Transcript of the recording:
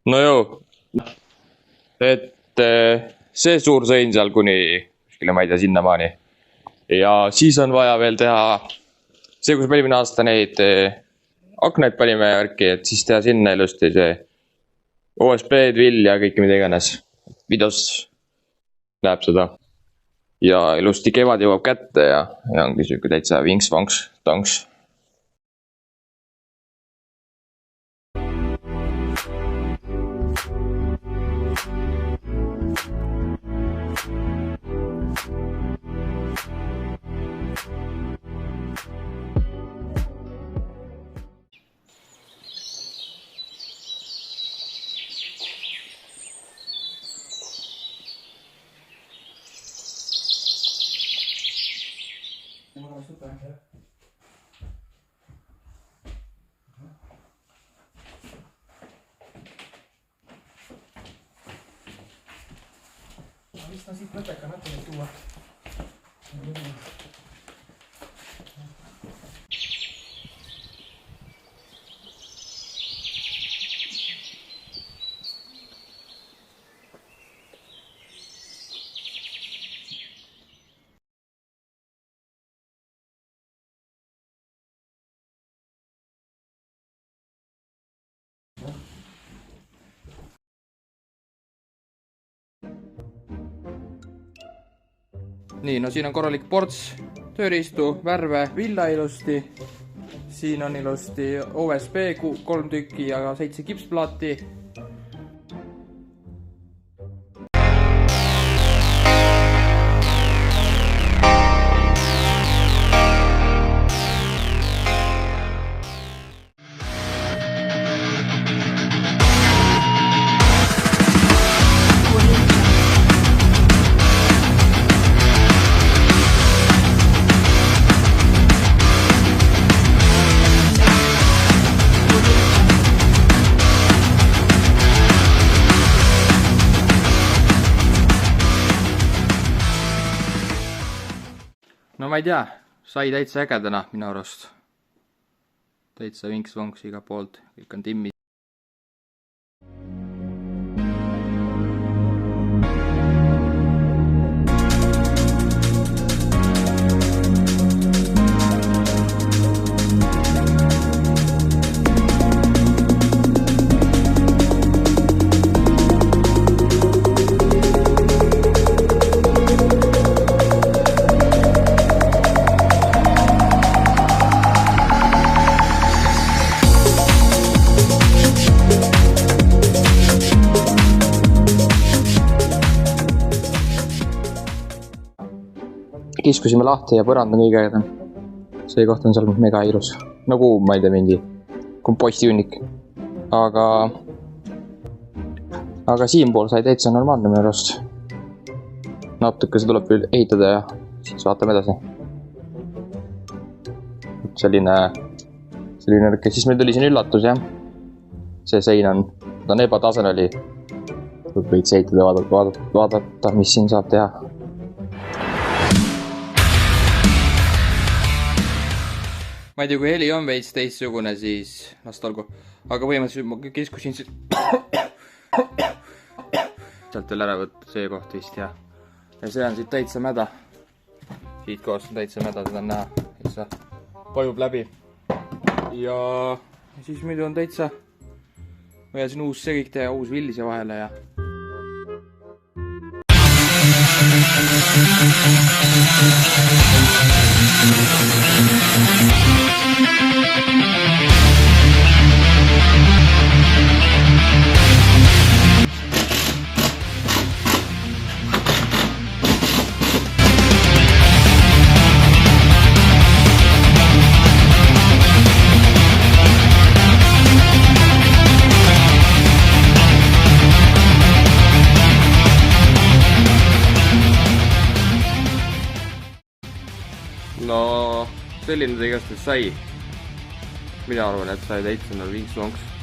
no joo, et see suur sõin seal kuni kuskile, ma ei tea, sinnamaani. Ja siis on vaja veel teha see, kus me eelmine aasta neid aknaid panime värki, et siis teha sinna ilusti see OSB-d, vill ja kõike mida iganes. Videos näeb seda. Ja ilusti kevad jõuab kätte ja ongi siuke täitsa vinks-vanks tanks. Vist on siit mõtteka natuke tuua. Nii, no siin on korralik ports tööriistu, värve, villa ilusti. Siin on ilusti OSB 3 tükki ja 7 kipsplaati. No ma ei tea, sai täitsa ägedana minu arust. Täitsa vinks-vonks iga poolt, kõik on timmi. Kiskusime lahti ja põrand on kõige ägedam. See koht on seal mega ilus. Nagu, ma ei tea, mingi kompostiunnik. Aga siinpool sai täitsa normaalne minu arust. Natuke see tuleb veel ehitada ja siis vaatame edasi. Selline nõrke. Siis meil tuli siin üllatus, jah. See sein on, ta on ebatasane oli. Võid see ehitada ja vaadata, mis siin saab teha. Ma ei tea, kui heli on veits teistsugune, siis las olgu. Aga põhimõtteliselt ma kiskusin sealt veel ära võtta see koht vist ja see on siit täitsa mäda. Siit kohast on täitsa mäda, seda on näha. Täitsa pajub läbi. Ja siis muidu on täitsa vaja siin uus segik teha, uus vill siia vahele ja no selline ta igatahes sai. Mina arvan, et sai täitsa vinks-vonks.